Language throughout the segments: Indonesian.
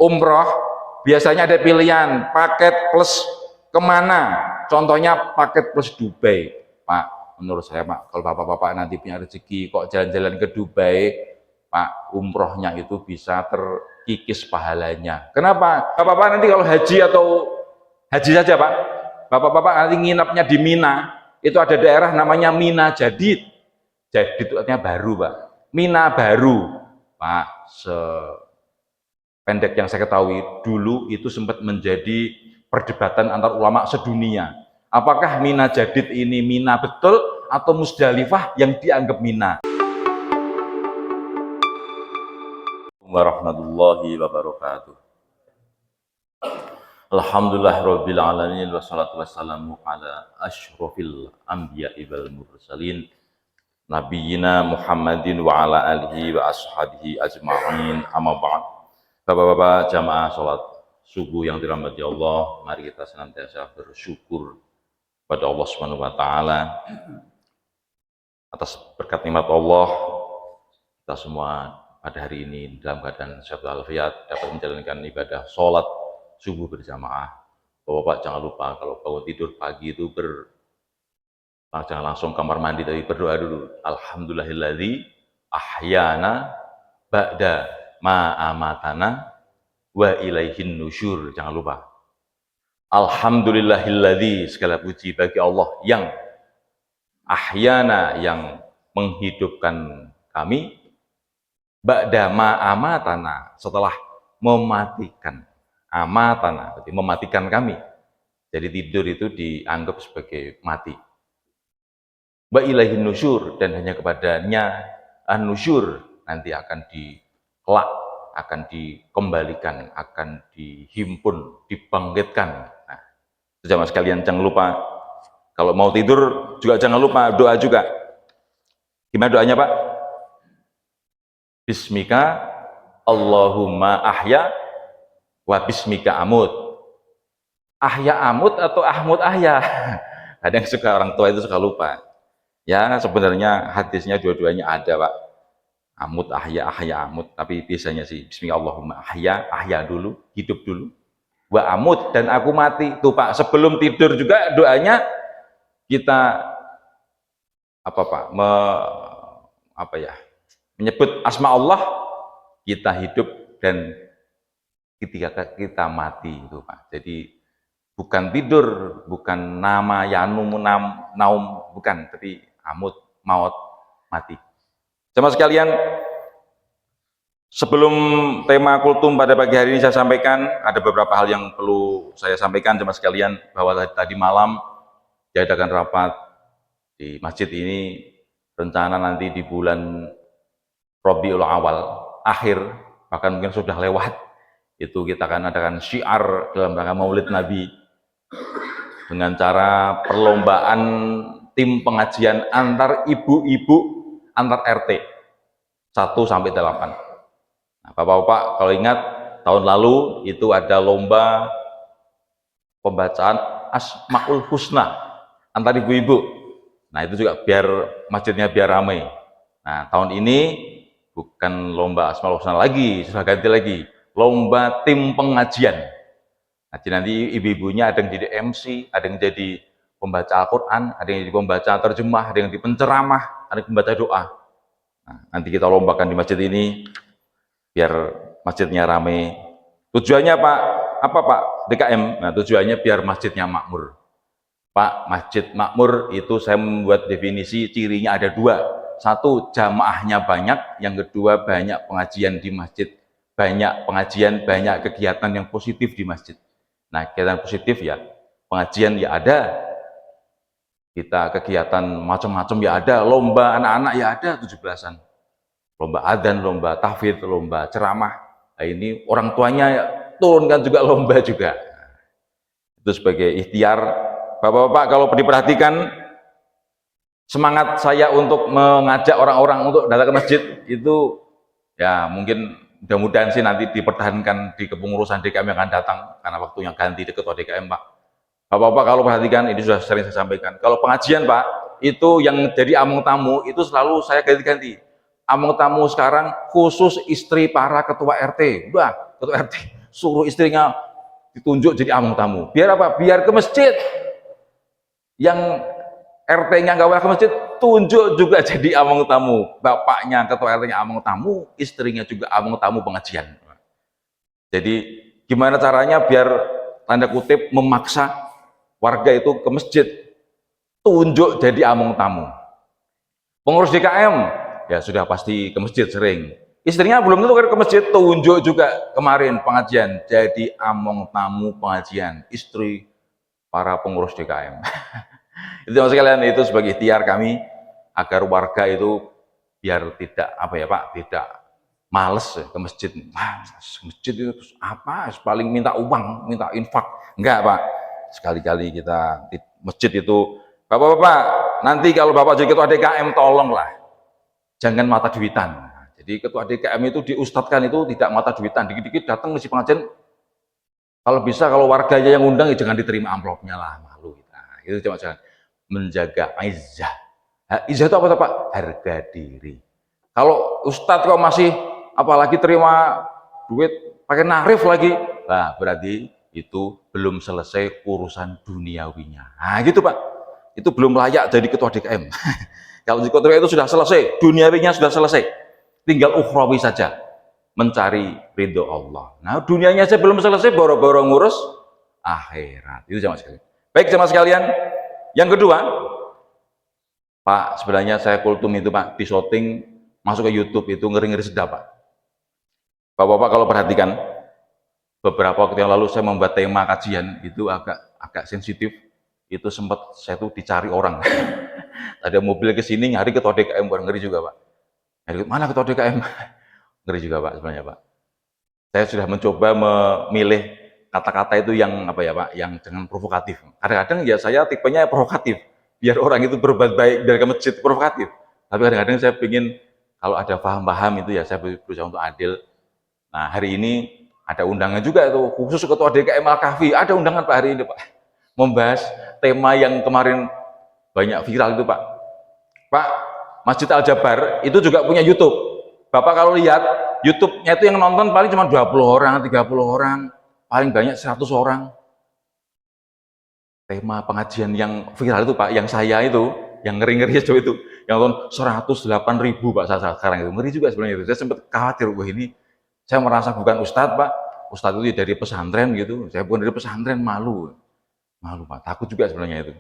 umroh biasanya ada pilihan paket plus kemana, contohnya paket plus Dubai. Pak, menurut saya Pak, kalau bapak-bapak nanti punya rezeki kok jalan-jalan ke Dubai, Pak, umrohnya itu bisa terkikis pahalanya. Kenapa? Bapak-bapak nanti kalau haji atau haji saja Pak, bapak-bapak nanti nginapnya di Mina, itu ada daerah namanya Mina Jadid. Jadid itu artinya baru Pak, Mina baru Pak. Pendek yang saya ketahui, dulu itu sempat menjadi perdebatan antar ulama sedunia. Apakah Mina Jadid ini Mina betul atau Musdalifah yang dianggap Mina? Warahmatullahi wabarakatuh. Alhamdulillah rabbil alamin wassalatu wassalamu ala asyrofil anbiya'i wal mursalin nabiyina Muhammadin wa ala alihi wa ashabihi ajma'in, amma ba'd. Bapak-bapak jamaah sholat subuh yang dirahmati Allah, mari kita senantiasa bersyukur pada Allah Subhanahu wa taala atas berkat nikmat Allah. Kita semua pada hari ini dalam keadaan sehat walafiat dapat menjalankan ibadah sholat subuh berjamaah. Bapak-bapak jangan lupa kalau bangun tidur pagi itu jangan langsung kamar mandi, tapi berdoa dulu. Alhamdulillahilladzi ahyana ba'da ma amatana wa ilaihin nusyur. Jangan lupa. Alhamdulillahilladzi, segala puji bagi Allah yang ahyana, yang menghidupkan kami, ba'da ma amatana, setelah mematikan. Amatana, berarti mematikan kami. Jadi tidur itu dianggap sebagai mati. Wa ilaihin nusyur, dan hanya kepadanya an-nusyur, nanti akan kelak akan dikembalikan, akan dihimpun, dibangkitkan. Nah, jamaah sekalian jangan lupa, kalau mau tidur juga jangan lupa doa juga. Gimana doanya Pak? Bismika Allahumma ahya wa bismika amut. Ahya amut atau ahmud ahya? Kadang suka orang tua itu suka lupa. Ya sebenarnya hadisnya dua-duanya ada Pak. Amut ahya, ahya amut, tapi biasanya sih bismillahirrahmanirrahim, ahya dulu, hidup dulu, wa amut, dan aku mati. Tuh Pak, sebelum tidur juga doanya kita menyebut asma Allah, kita hidup, dan ketika kita mati itu Pak. Jadi bukan tidur, bukan nama yanum naum, bukan, tapi amut, maut, mati. Jemaah sekalian, sebelum tema kultum pada pagi hari ini saya sampaikan, ada beberapa hal yang perlu saya sampaikan jemaah sekalian, bahwa tadi malam diadakan rapat di masjid ini, rencana nanti di bulan Rabiul Awal akhir, bahkan mungkin sudah lewat, itu kita akan adakan syiar dalam rangka Maulid Nabi dengan cara perlombaan tim pengajian antar ibu-ibu antar RT 1 sampai 8. Nah, Bapak-bapak kalau ingat tahun lalu itu ada lomba pembacaan Asmaul Husna antar ibu-ibu. Nah, itu juga biar masjidnya biar ramai. Nah, tahun ini bukan lomba Asmaul Husna lagi, sudah ganti lagi, lomba tim pengajian. Nanti ibu-ibunya ada yang jadi MC, ada yang jadi pembaca Al-Quran, ada yang jadi pembaca terjemah, ada yang jadi penceramah, ada yang pembaca doa. Nah, nanti kita lombakan di masjid ini biar masjidnya ramai. Tujuannya Pak, apa Pak? DKM. Nah, tujuannya biar masjidnya makmur. Pak, masjid makmur itu saya membuat definisi, cirinya ada dua. Satu, jamaahnya banyak. Yang kedua, banyak pengajian di masjid. Banyak pengajian, banyak kegiatan yang positif di masjid. Nah, kegiatan positif ya, pengajian ya ada, kita kegiatan macam-macam ya ada, lomba anak-anak ya ada 17-an, lomba adzan, lomba tahfidz, lomba ceramah. Nah, ini orang tuanya ya, turunkan juga lomba juga. Itu sebagai ikhtiar. Bapak-bapak kalau diperhatikan, semangat saya untuk mengajak orang-orang untuk datang ke masjid itu ya mungkin mudah-mudahan sih nanti dipertahankan di kepengurusan DKM yang akan datang, karena waktunya ganti ketua DKM Pak. Bapak-bapak kalau perhatikan, ini sudah sering saya sampaikan, kalau pengajian Pak, itu yang jadi among tamu itu selalu saya ganti-ganti. Among tamu sekarang khusus istri para ketua RT. Udah, ketua RT suruh istrinya ditunjuk jadi among tamu. Biar apa? Biar ke masjid. Yang RT-nya nggak boleh ke masjid, tunjuk juga jadi among tamu. Bapaknya ketua RT-nya among tamu, istrinya juga among tamu pengajian. Jadi gimana caranya biar tanda kutip memaksa warga itu ke masjid, tunjuk jadi among tamu. Pengurus DKM ya sudah pasti ke masjid sering. Istrinya belum tentu ke masjid, tunjuk juga kemarin pengajian jadi among tamu pengajian istri para pengurus DKM. Itu maksud kalian, itu sebagai ikhtiar kami agar warga itu biar tidak apa ya Pak, tidak males ke masjid. Masjid itu apa? Paling minta uang, minta infak. Enggak Pak. Sekali-kali kita di masjid itu, Bapak-bapak, nanti kalau Bapak jadi ketua DKM tolonglah jangan mata duitan. Jadi ketua DKM itu diustadkan itu tidak mata duitan, dikit-dikit datang ngisi pengajian. Kalau bisa kalau warganya yang undang ya jangan diterima amplopnya lah, malu kita. Itu cuma jangan menjaga izzah. Izzah itu apa Pak? Harga diri. Kalau ustadz kok masih apalagi terima duit pakai narif lagi, nah berarti itu belum selesai urusan duniawinya. Nah gitu Pak, itu belum layak jadi ketua DKM. Kalau di ketua itu sudah selesai, duniawinya sudah selesai, tinggal ukhrawi saja, mencari ridho Allah. Nah dunianya saja belum selesai, boro-boro ngurus akhirat. Itu jamaah sekalian. Baik jamaah sekalian, yang kedua, Pak, sebenarnya saya kultum itu Pak, di shooting masuk ke YouTube itu ngeri-ngeri sedap Pak. Bapak-bapak kalau perhatikan, beberapa waktu yang lalu saya membuat tema kajian itu agak sensitif. Itu sempat saya tuh dicari orang. Ada mobil ke sini nyari ketua DKM, ngeri juga Pak. Mana ketua DKM? Ngeri juga Pak sebenarnya Pak. Saya sudah mencoba memilih kata-kata itu yang apa ya Pak, yang jangan provokatif. Kadang-kadang ya saya tipenya provokatif, biar orang itu berbuat baik dari ke masjid, provokatif. Tapi kadang-kadang saya ingin kalau ada paham-paham itu ya saya berusaha untuk adil. Nah hari ini ada undangan juga itu khusus ketua DKM Al-Kahfi, ada undangan Pak hari ini Pak, membahas tema yang kemarin banyak viral itu Pak. Pak, Masjid Al-Jabar itu juga punya YouTube. Bapak kalau lihat YouTube-nya itu yang nonton paling cuma 20 orang, 30 orang, paling banyak 100 orang. Tema pengajian yang viral itu Pak, yang saya itu, yang ngeri-ngeri itu, yang nonton 108.000 Pak sekarang itu. Ngeri juga sebenarnya itu. Saya sempat khawatir, wah ini saya merasa bukan ustadz Pak, ustadz itu dari pesantren gitu. Saya bukan dari pesantren, malu Pak, takut juga sebenarnya itu.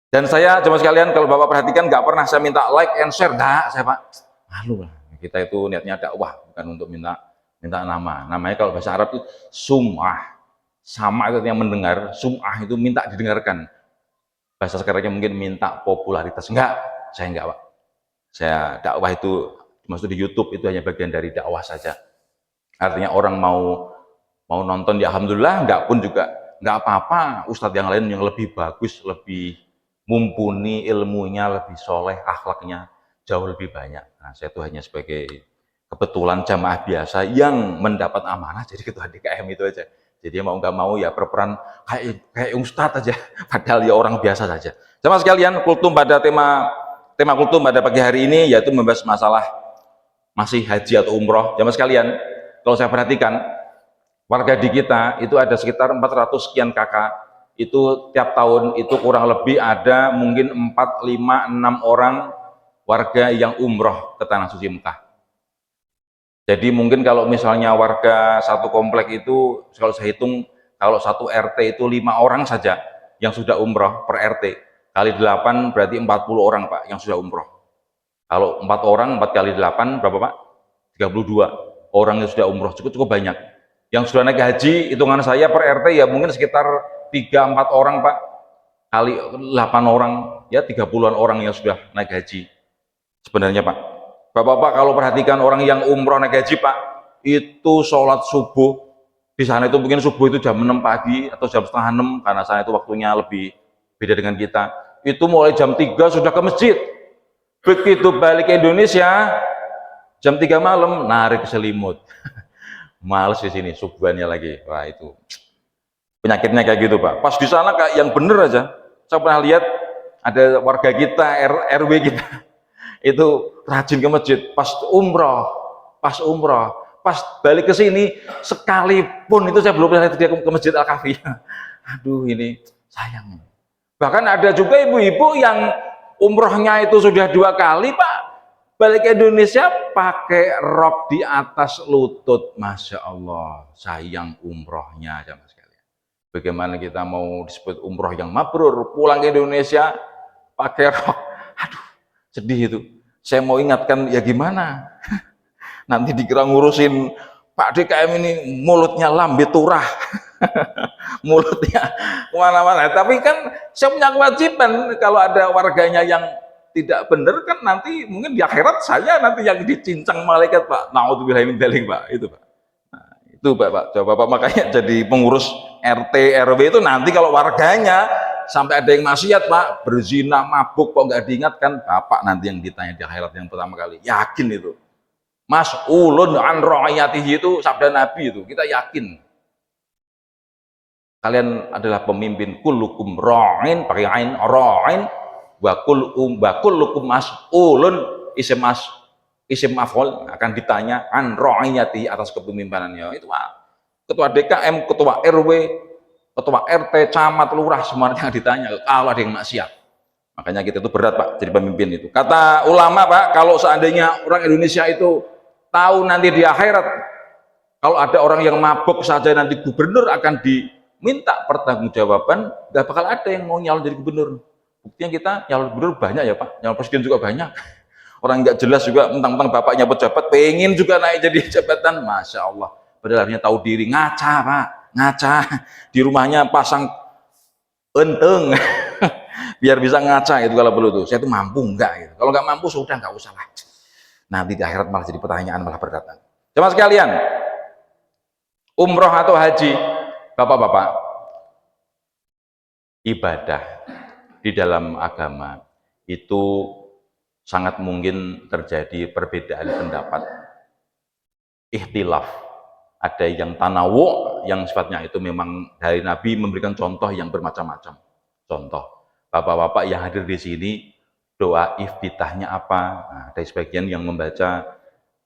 Dan saya cuma sekalian kalau Bapak perhatikan nggak pernah saya minta like and share, nggak saya Pak, malu lah. Kita itu niatnya dakwah, bukan untuk minta nama. Namanya kalau bahasa Arab itu sum'ah, sama itu yang mendengar, sum'ah itu minta didengarkan. Bahasa sekarangnya mungkin minta popularitas, enggak, saya enggak Pak. Saya dakwah itu maksud di YouTube itu hanya bagian dari dakwah saja. Artinya orang mau nonton ya alhamdulillah, enggak pun juga enggak apa-apa. Ustadz yang lain yang lebih bagus, lebih mumpuni ilmunya, lebih soleh akhlaknya, jauh lebih banyak. Nah, saya itu hanya sebagai kebetulan jamaah biasa yang mendapat amanah jadi ketua DKM itu aja. Jadi mau nggak mau ya berperan kayak ustadz aja, padahal ya orang biasa saja. Jamaah sekalian, kultum pada tema kultum pada pagi hari ini yaitu membahas masalah masih haji atau umroh. Jamaah sekalian, kalau saya perhatikan warga di kita itu ada sekitar 400 sekian kakak, itu tiap tahun itu kurang lebih ada mungkin 4, 5, 6 orang warga yang umroh ke Tanah Suci Mekah. Jadi mungkin kalau misalnya warga satu komplek itu, kalau saya hitung, kalau satu RT itu 5 orang saja yang sudah umroh per RT, kali 8 berarti 40 orang Pak yang sudah umroh. Kalau 4 orang, 4 kali 8 berapa Pak? 32 orang yang sudah umroh, cukup banyak. Yang sudah naik haji, hitungan saya per RT ya mungkin sekitar 3-4 orang Pak, kali 8 orang, ya 30-an orang yang sudah naik haji. Sebenarnya Pak, Bapak-bapak kalau perhatikan orang yang umroh naik haji Pak, itu sholat subuh, di sana itu mungkin subuh itu jam 6 pagi atau jam setengah 6, karena sana itu waktunya lebih beda dengan kita, itu mulai jam 3 sudah ke masjid. Begitu balik ke Indonesia, jam 3 malam, narik selimut. Males di sini, subuhannya lagi. Wah itu penyakitnya kayak gitu Pak. Pas di sana kayak yang bener aja. Saya pernah lihat ada warga kita, RW kita itu rajin ke masjid pas umroh, pas pas balik ke sini sekalipun itu saya belum pernah dia ke Masjid Al-Kahfi. Aduh, ini sayang. Bahkan ada juga ibu-ibu yang umrohnya itu sudah 2 kali, Pak, balik ke Indonesia pakai rok di atas lutut. Masya Allah, sayang umrohnya jamaah sekalian. Bagaimana kita mau disebut umroh yang mabrur, pulang ke Indonesia pakai rok? Aduh, sedih itu. Saya mau ingatkan, ya gimana? Nanti dikira ngurusin Pak DKM ini mulutnya lambe turah. Mulutnya kemana-mana. Tapi kan saya punya kewajiban, kalau ada warganya yang tidak benar kan nanti mungkin di akhirat saya nanti yang dicincang malaikat, Pak. Naudzubillah min dzalik, Pak. Itu, Pak. Nah, itu Pak. Coba Bapak makanya jadi pengurus RT RW itu nanti kalau warganya sampai ada yang maksiat, Pak, berzina, mabuk, kok nggak diingatkan, Bapak nanti yang ditanya di akhirat yang pertama kali. Yakin itu. Mas'ulun an ra'iyatihi itu sabda Nabi itu, kita yakin. Kalian adalah pemimpin, kullukum ra'in, pakai ain, ra'in, wa kullukum mas'ulun, isim maf'ul akan ditanya an ra'iyatihi atas kepemimpinannya. Itu ketua DKM, ketua RW, ketua RT, camat, lurah, semuanya ditanya kalau ada yang maksiat. Makanya kita itu berat, Pak, jadi pemimpin itu. Kata ulama, Pak, kalau seandainya orang Indonesia itu tahu nanti di akhirat kalau ada orang yang mabuk saja nanti gubernur akan diminta pertanggungjawaban, nggak bakal ada yang mau nyalon jadi gubernur. Buktinya kita nyalon gubernur banyak ya, Pak, nyalon presiden juga banyak. Orang nggak jelas juga, mentang-mentang bapaknya pejabat pengen juga naik jadi jabatan. Masya Allah, padahal harusnya tahu diri. Ngaca, Pak, ngaca. Di rumahnya pasang enteng biar bisa ngaca itu kalau perlu tuh. Saya tuh mampu enggak gitu. Kalau nggak mampu sudah nggak usah lah. Nanti di akhirat malah jadi pertanyaan, malah berat. Jemaah sekalian, umroh atau haji, Bapak-bapak, ibadah di dalam agama itu sangat mungkin terjadi perbedaan pendapat, ikhtilaf. Ada yang tanawu, yang sifatnya itu memang dari Nabi memberikan contoh yang bermacam-macam. Contoh, Bapak-bapak yang hadir di sini, doa iftitahnya apa? Nah, ada sebagian yang membaca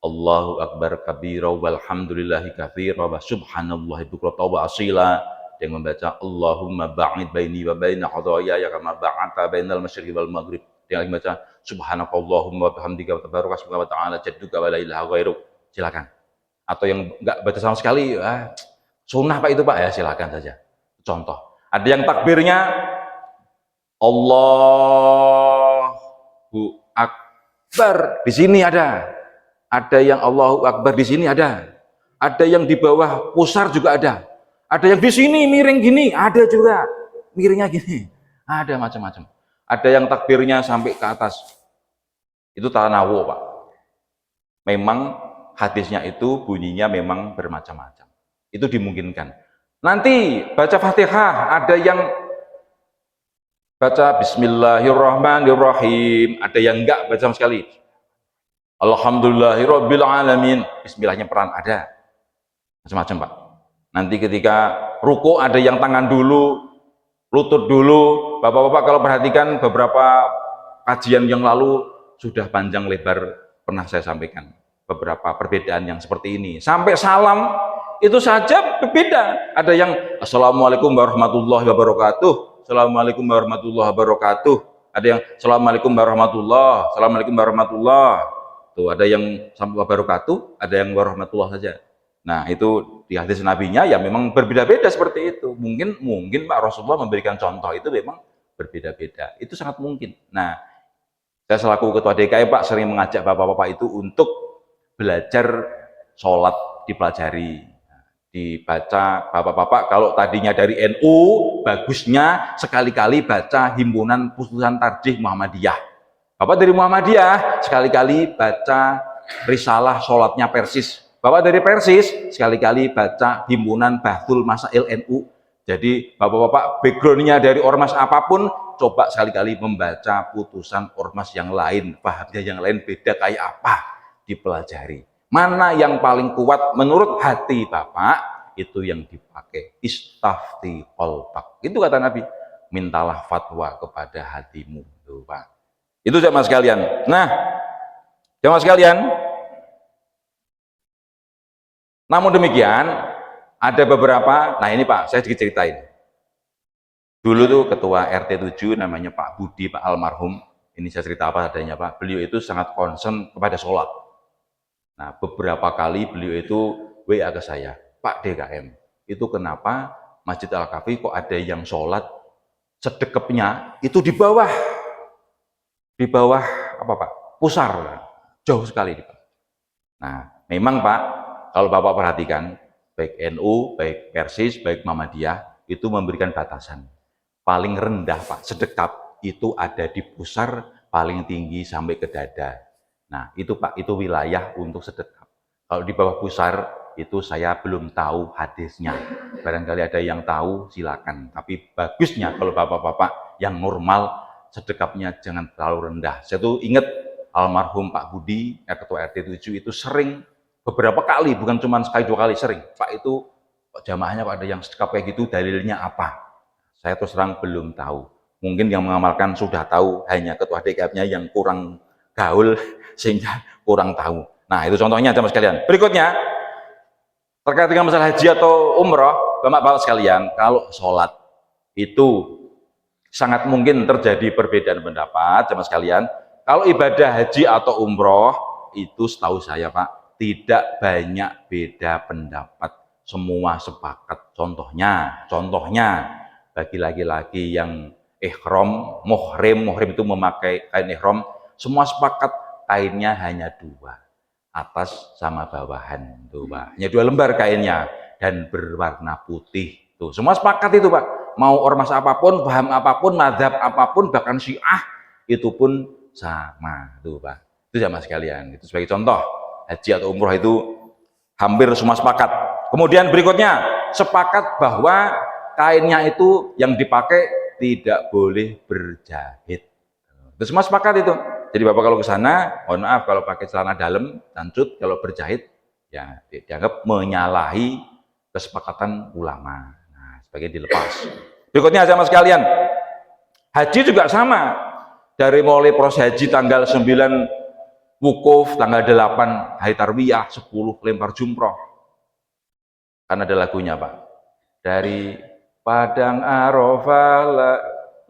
Allahu Akbar kabira walhamdulillahi katsira wa subhanallahi bukratan wa asila. Yang membaca Allahumma ba'id baini wa baina khataaya kama ba'adta bainal masyriqi wal maghrib. Yang membaca subhanakallahumma wa bihamdika wa tabaraka wa ta'ala jadduka wa la ilaha ghairuk. Silakan. Atau yang enggak baca sama sekali, sunnah, Pak, itu, Pak, ya silakan saja. Contoh. Ada yang takbirnya Allahu Akbar, di sini ada yang Allahu Akbar di sini ada yang di bawah pusar juga ada yang di sini miring gini, ada juga miringnya gini, ada macam-macam. Ada yang takbirnya sampai ke atas, itu tanawu, Pak. Memang hadisnya itu bunyinya memang bermacam-macam, itu dimungkinkan. Nanti baca Fatihah, ada yang baca Bismillahirrahmanirrahim, ada yang enggak baca sama sekali. Alhamdulillahirabbil alamin, bismillahnya peran, ada macam-macam, Pak. Nanti ketika ruku ada yang tangan dulu, lutut dulu. Bapak-bapak kalau perhatikan beberapa kajian yang lalu sudah panjang lebar pernah saya sampaikan beberapa perbedaan yang seperti ini. Sampai salam itu saja berbeda. Ada yang Assalamualaikum warahmatullahi wabarakatuh, Assalamualaikum warahmatullahi wabarakatuh. Ada yang Assalamualaikum warahmatullahi, Assalamualaikum warahmatullahi. Tuh, ada yang sampai wabarakatuh, ada yang warahmatullah saja. Nah, itu di hadis nabinya ya memang berbeda-beda seperti itu. Mungkin Pak Rasulullah memberikan contoh itu memang berbeda-beda. Itu sangat mungkin. Nah, saya selaku ketua DKI, Pak, sering mengajak bapak-bapak itu untuk belajar sholat, dipelajari, dibaca. Bapak-bapak kalau tadinya dari NU, bagusnya sekali-kali baca himpunan putusan tarjih Muhammadiyah. Bapak dari Muhammadiyah, sekali-kali baca risalah sholatnya Persis. Bapak dari Persis, sekali-kali baca himpunan Bahtul Masail NU. Jadi bapak-bapak backgroundnya dari ormas apapun, coba sekali-kali membaca putusan ormas yang lain, pahamnya yang lain beda kayak apa, dipelajari. Mana yang paling kuat menurut hati Bapak, itu yang dipakai. Istafti qalbak. Itu kata Nabi, mintalah fatwa kepada hatimu. Tuh, Pak. Itu jamaah sekalian. Nah, jamaah sekalian, Namun demikian, ada beberapa, nah ini Pak, saya sedikit ceritain. Dulu tuh ketua RT 7 namanya Pak Budi, Pak almarhum, ini saya cerita apa adanya Pak, beliau itu sangat concern kepada sholat. Nah, beberapa kali beliau itu WA ke saya, Pak DKM, itu kenapa Masjid Al-Kahfi kok ada yang sholat sedekepnya itu di bawah apa Pak? Pusar, jauh sekali Pak. Nah, memang Pak, kalau Bapak perhatikan, baik NU, baik Persis, baik Muhammadiyah, itu memberikan batasan. Paling rendah Pak, sedekap itu ada di pusar, paling tinggi sampai ke dada. Nah, itu Pak, itu wilayah untuk sedekap. Kalau di bawah pusar, itu saya belum tahu hadisnya. Barangkali ada yang tahu, silakan. Tapi bagusnya kalau Bapak-Bapak yang normal, sedekapnya jangan terlalu rendah. Saya tuh ingat almarhum Pak Budi, ketua RT 7 itu sering beberapa kali, bukan cuma sekali dua kali, sering. Pak itu jamaahnya Pak ada yang sedekap kayak gitu, dalilnya apa? Saya terus terang belum tahu. Mungkin yang mengamalkan sudah tahu, hanya ketua DKM-nya yang kurang gaul sehingga kurang tahu. Nah, itu contohnya jamaah sekalian. Berikutnya, terkait dengan masalah haji atau umroh, Bapak-bapak sekalian, kalau sholat itu sangat mungkin terjadi perbedaan pendapat, jamaah sekalian. Kalau ibadah haji atau umroh, itu setahu saya Pak, tidak banyak beda pendapat. Semua sepakat. Contohnya, bagi laki-laki yang ihram, muhrim itu memakai kain ihram, semua sepakat kainnya hanya dua, atas sama bawahan, tuh Pak. Hanya dua lembar kainnya dan berwarna putih. Tuh, semua sepakat itu Pak. Mau ormas apapun, paham apapun, mazhab apapun, bahkan Syiah itu pun sama, tuh Pak. Itu jamaah sekalian. Itu sebagai contoh, haji atau umroh itu hampir semua sepakat. Kemudian berikutnya, sepakat bahwa kainnya itu yang dipakai tidak boleh berjahit. Itu semua sepakat itu. Jadi Bapak kalau ke sana, mohon maaf kalau pakai celana dalam, tancut, kalau berjahit, ya dianggap menyalahi kesepakatan ulama. Nah, sebagai dilepas. Berikutnya jamaah sekalian, haji juga sama. Dari mulai proses haji tanggal 9 wukuf, tanggal 8 hari tarwiyah, 10 lempar jumroh. Kan ada lagunya Pak. Dari Padang Arafah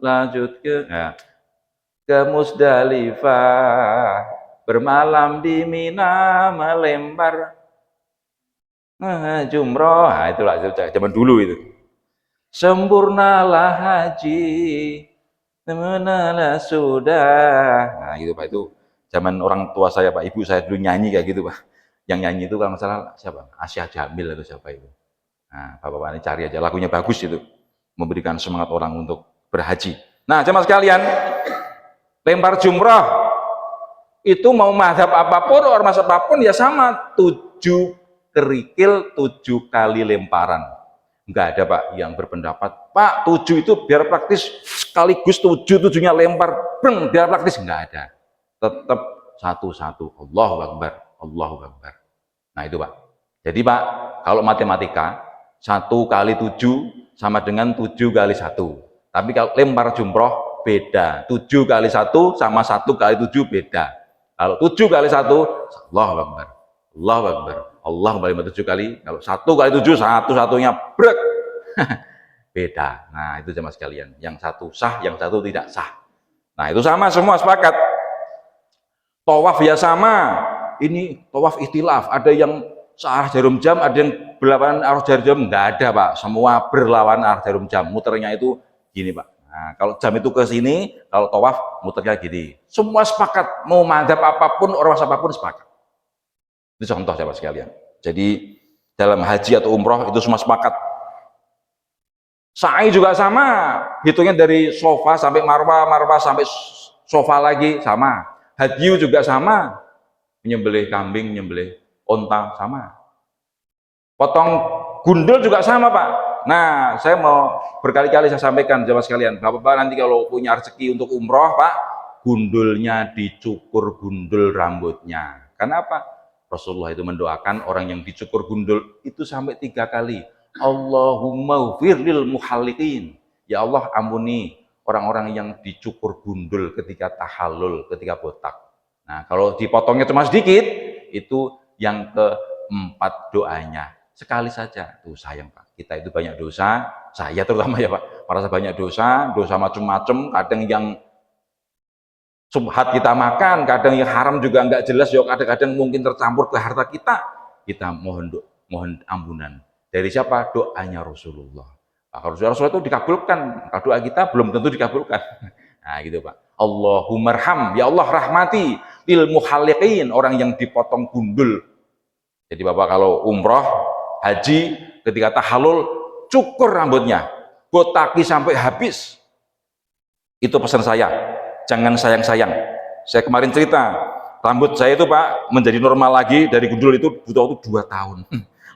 lanjut ke Musdalifah, bermalam di Mina, melempar jumroh. Nah, itulah zaman dulu itu. Sempurnalah haji, temenalah sudah. Nah, gitu Pak, itu zaman orang tua saya Pak, ibu saya dulu nyanyi kayak gitu Pak. Yang nyanyi itu kalau masalah siapa? Asia Jamil atau siapa itu. Nah, Bapak-bapak ini cari aja, lagunya bagus itu. Memberikan semangat orang untuk berhaji. Nah, jemaah sekalian, lempar jumrah itu mau mazhab apapun, ormas apapun ya sama, 7 kerikil 7 kali lemparan. Enggak ada Pak yang berpendapat, Pak 7 itu biar praktis sekaligus 7-7-nya lempar, biar praktis, enggak ada. Tetap satu-satu, Allahu Akbar, Allahu Akbar. Nah itu Pak. Jadi Pak, kalau matematika 1 kali 7 sama dengan 7 kali 1. Tapi kalau lempar jumroh beda. 7 kali 1 sama 1 kali 7 beda. Kalau 7 kali 1, Allahu Akbar. Allahu Akbar. Allah kembali 7 kali. Kalau 1 kali 7, satu-satunya brek. Beda. Nah, itu jemaah sekalian. Yang satu sah, yang satu tidak sah. Nah, itu sama semua sepakat. Tawaf ya sama. Ini tawaf ikhtilaf. Ada yang searah jarum jam, ada yang berlawanan arah jarum jam. Enggak ada Pak. Semua berlawanan arah jarum jam. Muternya itu gini Pak. Nah, kalau jam itu ke sini, kalau tawaf muternya gini. Semua sepakat, mau mazhab apapun, ormas apapun sepakat. Itu contoh sahabat sekalian. Jadi dalam haji atau umroh itu semua sepakat. Sa'i juga sama, hitungnya dari sofa sampai marwah, marwah sampai sofa lagi sama. Haji juga sama, menyembelih kambing, menyembelih onta sama. Potong gundul juga sama Pak. Nah, saya mau berkali-kali saya sampaikan jamaah sekalian, Bapak-bapak nanti kalau punya rezeki untuk umroh Pak, gundulnya dicukur gundul rambutnya. Karena apa? Rasulullah itu mendoakan orang yang dicukur gundul itu sampai 3 kali. Allahumma firlil muhalliqin. Ya Allah ampuni orang-orang yang dicukur gundul ketika tahallul, ketika botak. Nah, kalau dipotongnya cuma sedikit, itu yang ke 4 doanya. Sekali saja. Tuh sayang Pak, kita itu banyak dosa, saya terutama ya Pak, merasa banyak dosa, dosa macam-macam, kadang yang subhat kita makan, kadang yang haram juga nggak jelas, ya kadang-kadang mungkin tercampur ke harta kita mohon ampunan. Dari siapa? Doanya Rasulullah. Nah, kalau Rasulullah itu dikabulkan, kalau doa kita belum tentu dikabulkan. Nah gitu Pak. Allahumarham, ya Allah rahmati lil muhalliqin, orang yang dipotong gundul. Jadi Bapak kalau umroh, haji, ketika tahallul, cukur rambutnya, botaki sampai habis. Itu pesan saya, jangan sayang-sayang. Saya kemarin cerita, rambut saya itu Pak menjadi normal lagi dari gundul itu butuh waktu 2 tahun.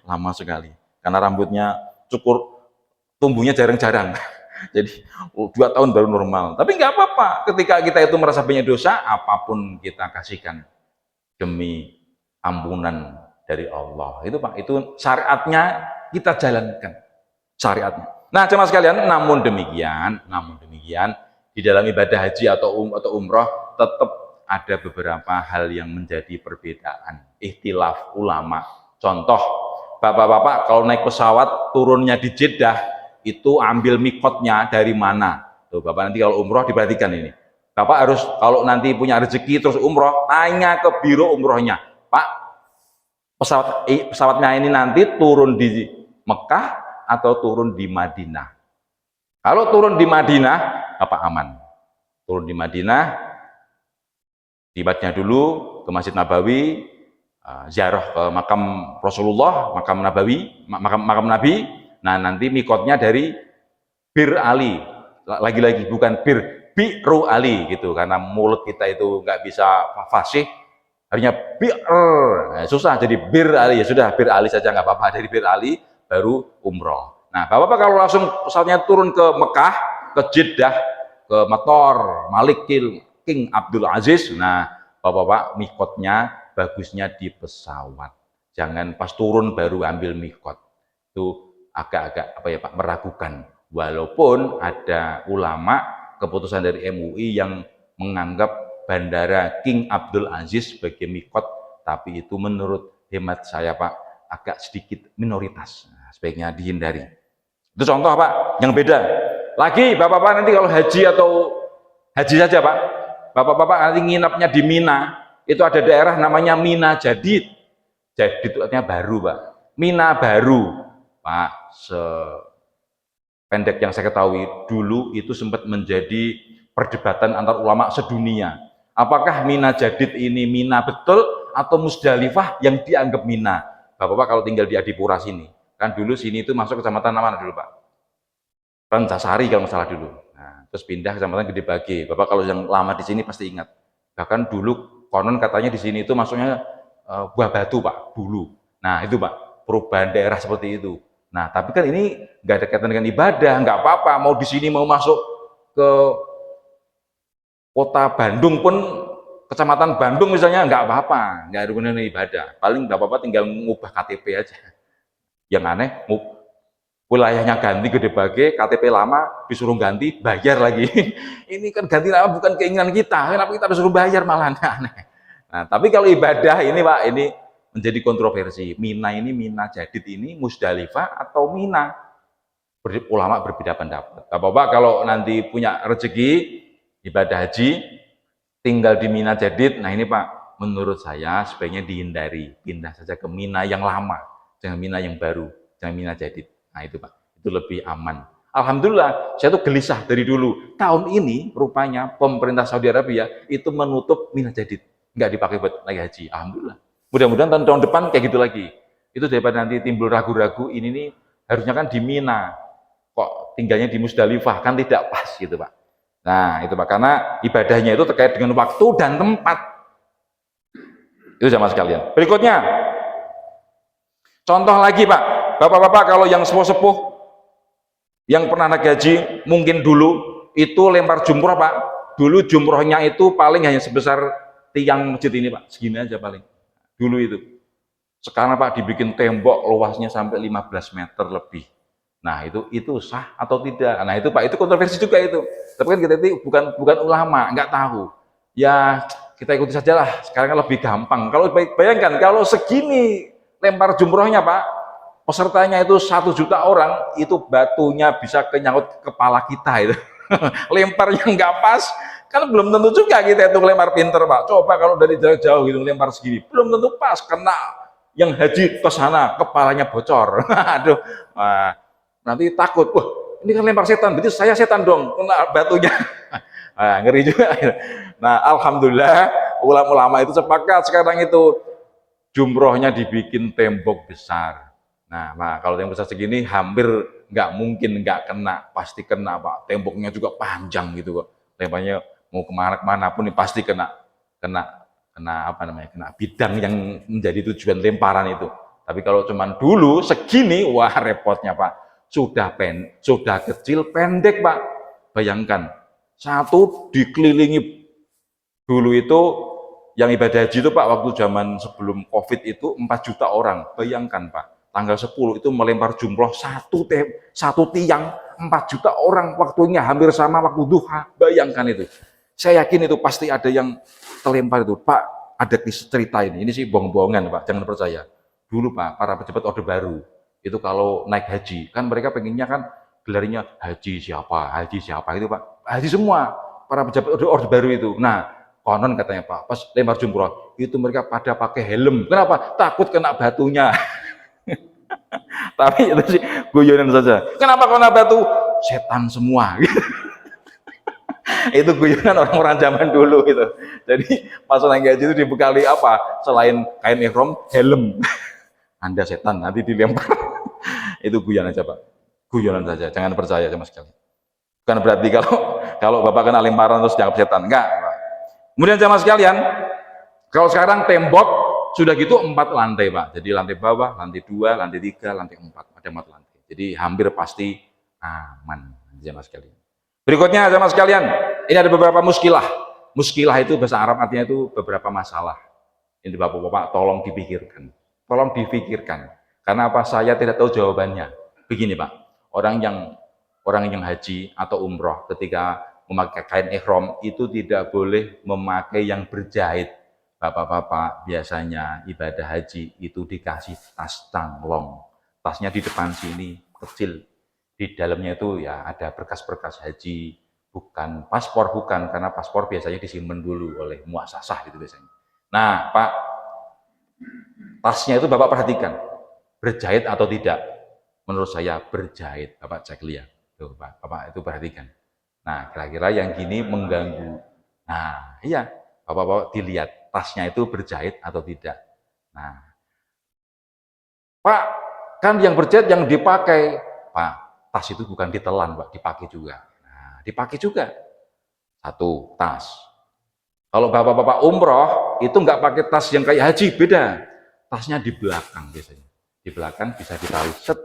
Lama sekali. Karena rambutnya cukur, tumbuhnya jarang-jarang. Jadi 2 tahun baru normal. Tapi nggak apa-apa, ketika kita itu merasa banyak dosa, apapun kita kasihkan demi ampunan dari Allah. Itu Pak, itu syariatnya kita jalankan. Syariatnya. Nah, jemaah sekalian, namun demikian di dalam ibadah haji atau umroh tetap ada beberapa hal yang menjadi perbedaan, ikhtilaf ulama. Contoh, Bapak-bapak kalau naik pesawat turunnya di Jeddah, itu ambil mikotnya dari mana? Tuh, Bapak nanti kalau umroh diperhatikan ini. Bapak harus kalau nanti punya rezeki terus umroh, tanya ke biro umrohnya, Pak, pesawatnya ini nanti turun di Mekah atau turun di Madinah? Kalau turun di Madinah, Bapak aman. Turun di Madinah, tibatnya dulu ke Masjid Nabawi, ziarah ke makam Rasulullah, makam Nabi. Nah, nanti mikotnya dari Bir Ali, lagi-lagi bukan Bi'ru Ali gitu, karena mulut kita itu nggak bisa fasih, hanya susah, jadi Bir Ali, ya sudah Bir Ali saja nggak apa-apa, dari Bir Ali baru umroh. Nah, Bapak kalau langsung pesawatnya turun ke Mekah, ke Jeddah, ke Mator Malik King Abdul Aziz, nah Bapak mikotnya bagusnya di pesawat, jangan pas turun baru ambil mikot. Itu agak-agak apa ya Pak, meragukan. Walaupun ada ulama keputusan dari MUI yang menganggap bandara King Abdul Aziz sebagai mikot, tapi itu menurut hemat saya Pak agak sedikit minoritas. Nah, sebaiknya dihindari. Itu contoh Pak yang beda. Lagi Bapak-bapak nanti kalau haji atau haji saja Pak, Bapak-bapak nanti nginapnya di Mina, itu ada daerah namanya Mina Jadid. Jadid itu artinya baru Pak. Mina baru Pak, sependek yang saya ketahui, dulu itu sempat menjadi perdebatan antar ulama sedunia. Apakah Mina Jadid ini Mina betul atau Musdalifah yang dianggap Mina? Bapak-bapak kalau tinggal di Adipura sini, kan dulu sini itu masuk kecamatan mana dulu Pak? Rancasari kalau masalah dulu. Nah, terus pindah kecamatan Gedebage. Bapak kalau yang lama di sini pasti ingat. Bahkan dulu konon katanya di sini itu masuknya Buah Batu Pak, dulu. Nah itu Pak, perubahan daerah seperti itu. Nah, tapi kan ini nggak ada kaitan dengan ibadah, nggak apa-apa. Mau di sini mau masuk ke kota Bandung pun, kecamatan Bandung misalnya, nggak apa-apa, nggak ada hubungan dengan ibadah. Paling bapak-bapak tinggal mengubah KTP aja. Yang aneh, wilayahnya ganti Gedebage, KTP lama disuruh ganti, bayar lagi. Ini kan ganti nama bukan keinginan kita, kenapa kita disuruh bayar malah aneh. Nah, tapi kalau ibadah ini Pak, ini menjadi kontroversi. Mina ini, Mina Jadid ini Musdalifah atau Mina? Ulama berbeda pendapat. Bapak kalau nanti punya rezeki ibadah haji, tinggal di Mina Jadid, nah ini Pak, menurut saya sebaiknya dihindari. Pindah saja ke Mina yang lama, jangan Mina yang baru, jangan Mina Jadid. Nah itu Pak, itu lebih aman. Alhamdulillah, saya tuh gelisah dari dulu. Tahun ini rupanya pemerintah Saudi Arabia itu menutup Mina Jadid, nggak dipakai buat naik haji. Alhamdulillah. Mudah-mudahan tahun depan kayak gitu lagi. Itu daripada nanti timbul ragu-ragu, ini nih harusnya kan di Mina, kok tinggalnya di Musdalifah, kan tidak pas gitu Pak. Nah itu Pak, karena ibadahnya itu terkait dengan waktu dan tempat. Itu sama sekalian. Berikutnya, contoh lagi Pak, Bapak-bapak kalau yang sepuh-sepuh, yang pernah naik haji, mungkin dulu itu lempar jumroh Pak. Dulu jumrohnya itu paling hanya sebesar tiang masjid ini Pak, segini aja paling. Dulu itu. Sekarang Pak dibikin tembok luasnya sampai 15 meter lebih. Nah itu sah atau tidak? Nah itu Pak, itu kontroversi juga itu. Tapi kan kita itu bukan ulama, nggak tahu. Ya kita ikuti sajalah. Sekarang kan lebih gampang. Kalau bayangkan kalau segini lempar jumrohnya Pak, pesertanya itu 1 juta orang, itu batunya bisa kenyangkut kepala kita itu. Lemparnya nggak pas, kan belum tentu juga kita itu lempar pinter Pak. Coba kalau dari jauh-jauh gitu lempar segini, belum tentu pas, kena yang haji ke sana kepalanya bocor. Aduh, nanti takut, wah ini kan lempar setan, berarti saya setan dong, kena batunya. Ngeri juga. Nah, alhamdulillah ulama-ulama itu sepakat sekarang itu jumrohnya dibikin tembok besar. Nah, kalau tembok besar segini hampir nggak mungkin nggak kena, pasti kena Pak. Temboknya juga panjang gitu kok. Lemparnya mau kemana pun pasti kena, apa namanya, kena bidang yang menjadi tujuan lemparan itu. Tapi kalau cuman dulu segini, wah repotnya Pak. Sudah kecil pendek Pak. Bayangkan, satu dikelilingi dulu itu yang ibadah haji itu Pak, waktu zaman sebelum COVID itu 4 juta orang. Bayangkan Pak, tanggal 10 itu melempar jumroh satu tiang 4 juta orang, waktunya hampir sama waktu duha. Bayangkan itu. Saya yakin itu pasti ada yang terlempar itu. Pak, ada cerita ini sih bohong-bohongan Pak, jangan percaya. Dulu Pak, para pejabat Orde Baru, itu kalau naik haji, kan mereka pengennya kan gelarnya haji siapa itu Pak. Haji semua, para pejabat Orde Baru itu. Nah, konon katanya Pak, pas lempar jumroh, itu mereka pada pakai helm. Kenapa? Takut kena batunya. Tapi itu sih guyonan saja. Kenapa kena batu? Setan semua. Itu guyonan orang-orang zaman dulu itu. Jadi pas naik haji itu dibekali apa? Selain kain ihram, helm. Anda setan, nanti dilempar. Itu guyonan aja Pak. Guyonan saja, jangan percaya sama sekali. Bukan berarti kalau Bapak kena lemparan terus dianggap setan. Enggak. Kemudian jamaah sekalian, kalau sekarang tembok sudah gitu 4 lantai Pak. Jadi lantai bawah, lantai 2, lantai 3, lantai 4. Ada 4 lantai. Jadi hampir pasti aman jamaah sekalian. Berikutnya jamaah sekalian, ini ada beberapa muskilah. Muskilah itu bahasa Arab artinya itu beberapa masalah. Ini Bapak-bapak tolong dipikirkan. Tolong dipikirkan. Karena apa? Saya tidak tahu jawabannya. Begini Pak, orang yang haji atau umroh ketika memakai kain ihram itu tidak boleh memakai yang berjahit. Bapak-bapak biasanya ibadah haji itu dikasih tas tanglong. Tasnya di depan sini kecil. Di dalamnya itu ya ada berkas-berkas haji, bukan paspor, bukan, karena paspor biasanya disimpan dulu oleh muasasah itu biasanya. Nah, Pak, tasnya itu Bapak perhatikan, berjahit atau tidak? Menurut saya berjahit. Bapak cek lihat. Tuh, Bapak itu perhatikan. Nah, kira-kira yang gini mengganggu. Nah, iya, Bapak-bapak dilihat tasnya itu berjahit atau tidak. Nah, Pak, kan yang berjahit yang dipakai. Pak, tas itu bukan ditelan, Pak, dipakai juga. Nah, dipakai juga. Satu, tas. Kalau Bapak-bapak umroh, itu nggak pakai tas yang kayak haji, beda. Tasnya di belakang biasanya. Di belakang bisa ditarik, set,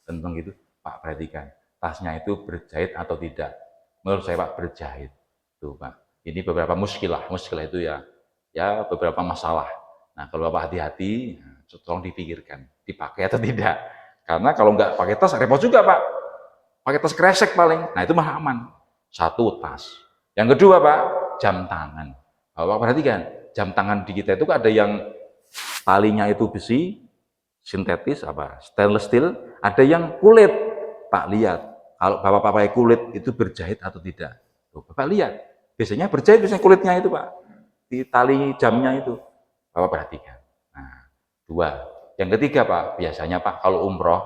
tentang gitu. Pak, perhatikan. Tasnya itu berjahit atau tidak? Menurut saya Pak, berjahit. Tuh Pak, ini beberapa muskilah itu ya beberapa masalah. Nah kalau Bapak hati-hati, tolong dipikirkan, dipakai atau tidak. Karena kalau nggak pakai tas, repot juga Pak. Pakai tas kresek paling, nah itu mah aman. Satu, tas. Yang kedua Pak, jam tangan. Bapak perhatikan, jam tangan di kita itu ada yang talinya itu besi, sintetis, stainless steel, ada yang kulit. Pak lihat, kalau Bapak pakai kulit itu berjahit atau tidak. Tuh, Bapak lihat, biasanya berjahit, biasanya kulitnya itu Pak, di tali jamnya itu. Bapak perhatikan. Nah, 2. Yang ketiga Pak, biasanya Pak kalau umroh,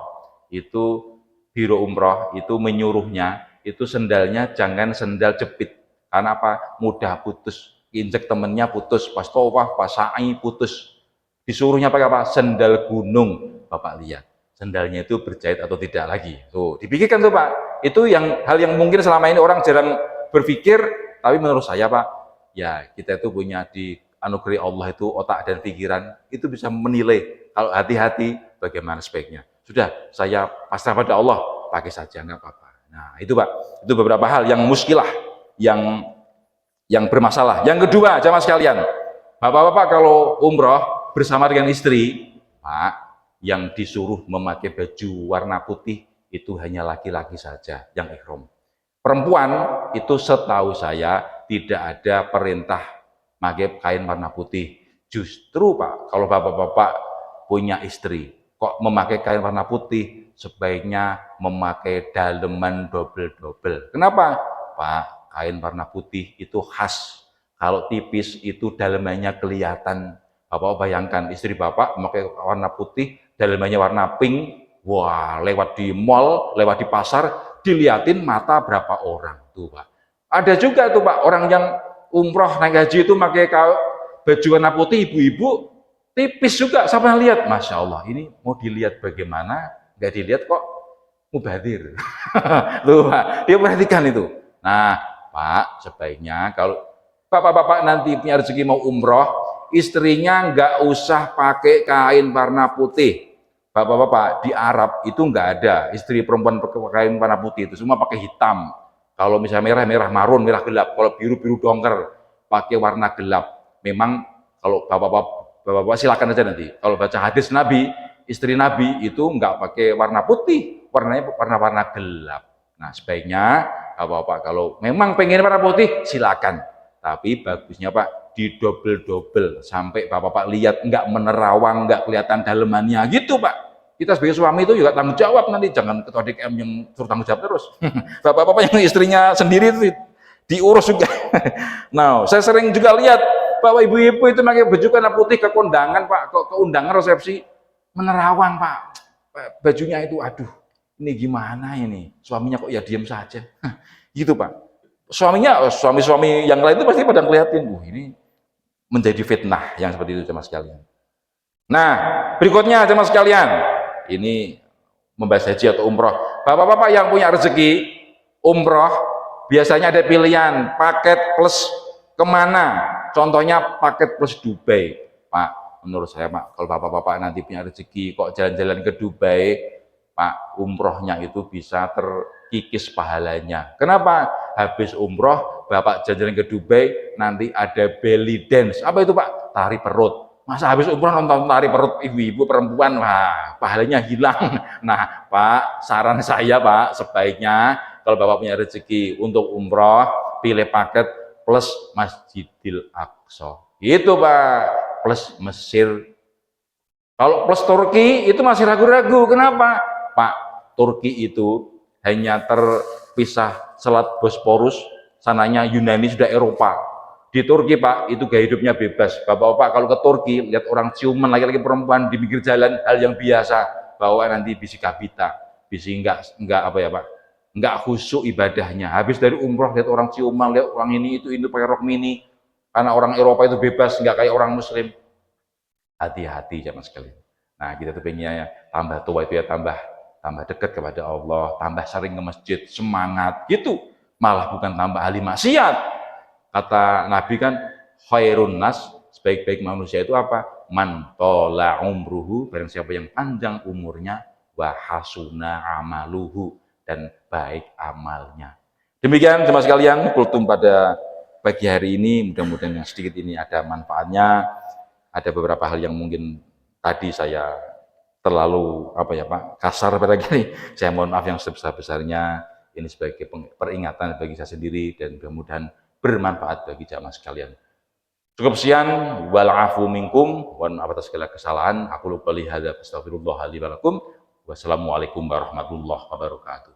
itu biro umroh itu menyuruhnya, itu sendalnya jangan sendal jepit. Karena apa? Mudah putus. Injek temennya putus, pas tawaf, pas sa'i putus. Disuruhnya pakai apa? Sendal gunung. Bapak lihat, sendalnya itu berjahit atau tidak lagi. Tuh, dipikirkan tuh Pak. Itu hal yang mungkin selama ini orang jarang berpikir, tapi menurut saya Pak, ya kita itu punya di anugerah Allah itu otak dan pikiran, itu bisa menilai kalau hati-hati bagaimana sebaiknya. Sudah, saya pasrah pada Allah, pakai saja, nggak apa-apa. Nah, itu Pak, itu beberapa hal yang muskilah, yang bermasalah. Yang kedua, jamaah sekalian, Bapak-bapak kalau umroh bersama dengan istri, Pak, yang disuruh memakai baju warna putih itu hanya laki-laki saja yang ihram. Perempuan itu setahu saya tidak ada perintah pakai kain warna putih. Justru Pak, kalau Bapak-bapak punya istri, kok memakai kain warna putih, sebaiknya memakai daleman double-double. Kenapa? Pak, kain warna putih itu khas. Kalau tipis itu dalemannya kelihatan. Bapak bayangkan istri Bapak memakai warna putih, dalemannya warna pink. Wah, lewat di mall, lewat di pasar, diliatin mata berapa orang tuh, Pak. Ada juga tuh, Pak, orang yang umroh naik haji itu pakai baju warna putih, ibu-ibu tipis juga, sama lihat, Masya Allah, ini mau dilihat bagaimana, nggak dilihat kok mubadir. Tuh, Pak, dia perhatikan itu. Nah, Pak, sebaiknya kalau bapak-bapak nanti punya rezeki mau umroh, istrinya nggak usah pakai kain warna putih. Bapak-bapak, di Arab itu nggak ada istri perempuan pakai kain warna putih, itu semua pakai hitam. Kalau misalnya merah, merah marun, merah gelap. Kalau biru, biru dongker, pakai warna gelap. Memang kalau bapak-bapak silakan aja nanti. Kalau baca hadis Nabi, istri Nabi itu nggak pakai warna putih, warnanya warna-warna gelap. Nah, sebaiknya bapak-bapak kalau memang pengen warna putih, silakan. Tapi bagusnya Pak, di double-double sampai bapak-bapak lihat nggak menerawang, nggak kelihatan dalemannya gitu Pak. Kita sebagai suami itu juga tanggung jawab nanti, jangan ketua DKM yang suruh tanggung jawab terus. Bapak-bapak yang istrinya sendiri itu diurus juga. Nah, saya sering juga lihat bahwa ibu-ibu itu pakai baju warna putih ke kondangan Pak, ke undangan resepsi menerawang Pak. Bajunya itu, aduh, ini gimana ini? Suaminya kok ya diam saja. Gitu Pak. Suaminya, suami-suami yang lain itu pasti pada ngeliatin, ini menjadi fitnah yang seperti itu jemaah sekalian. Nah, berikutnya jemaah sekalian, ini membahas haji atau umroh. Bapak-bapak yang punya rezeki umroh, biasanya ada pilihan paket plus kemana? Contohnya paket plus Dubai. Pak, menurut saya Pak, kalau bapak-bapak nanti punya rezeki kok jalan-jalan ke Dubai, Pak, umrohnya itu bisa terkikis pahalanya. Kenapa? Habis umroh, Bapak jalan-jalan ke Dubai, nanti ada belly dance. Apa itu Pak? Tari perut. Masa habis umroh nonton tari perut ibu-ibu perempuan, wah, pahalanya hilang. Nah, Pak, saran saya Pak, sebaiknya kalau Bapak punya rezeki untuk umroh, pilih paket plus Masjidil Aqsa. Itu Pak, plus Mesir. Kalau plus Turki itu masih ragu-ragu. Kenapa? Pak, Turki itu hanya terpisah Selat Bosporus, sananya Yunani sudah Eropa. Di Turki Pak, itu gaya hidupnya bebas. Bapak-bapak kalau ke Turki, lihat orang ciuman laki-laki perempuan di pinggir jalan, hal yang biasa. Bahwa nanti bisi kabita, bisi enggak apa ya Pak, enggak khusyuk ibadahnya. Habis dari umroh, lihat orang ciuman, lihat orang ini itu pakai rok mini. Karena orang Eropa itu bebas, enggak kayak orang Muslim. Hati-hati jamaah sekalian. Nah, kita tuh pengennya tambah tua itu ya tambah dekat kepada Allah, tambah sering ke masjid, semangat gitu. Malah bukan tambah ahli maksiat. Kata Nabi kan, khairun nas, sebaik-baik manusia itu apa? Man tola umruhu, barang siapa yang panjang umurnya, wa hasuna amaluhu, dan baik amalnya. Demikian jemaah sekalian, kultum pada pagi hari ini, mudah-mudahan yang sedikit ini ada manfaatnya. Ada beberapa hal yang mungkin tadi saya terlalu apa ya Pak, kasar barangkali. Saya mohon maaf yang sebesar-besarnya. Ini sebagai peringatan bagi saya sendiri dan mudah-mudahan bermanfaat bagi jamaah sekalian. Cukup sekian, wal afu minkum, mohon maaf atas segala kesalahan. Aku lupa lihat, astagfirullah li wa lakum. Wassalamualaikum warahmatullahi wabarakatuh.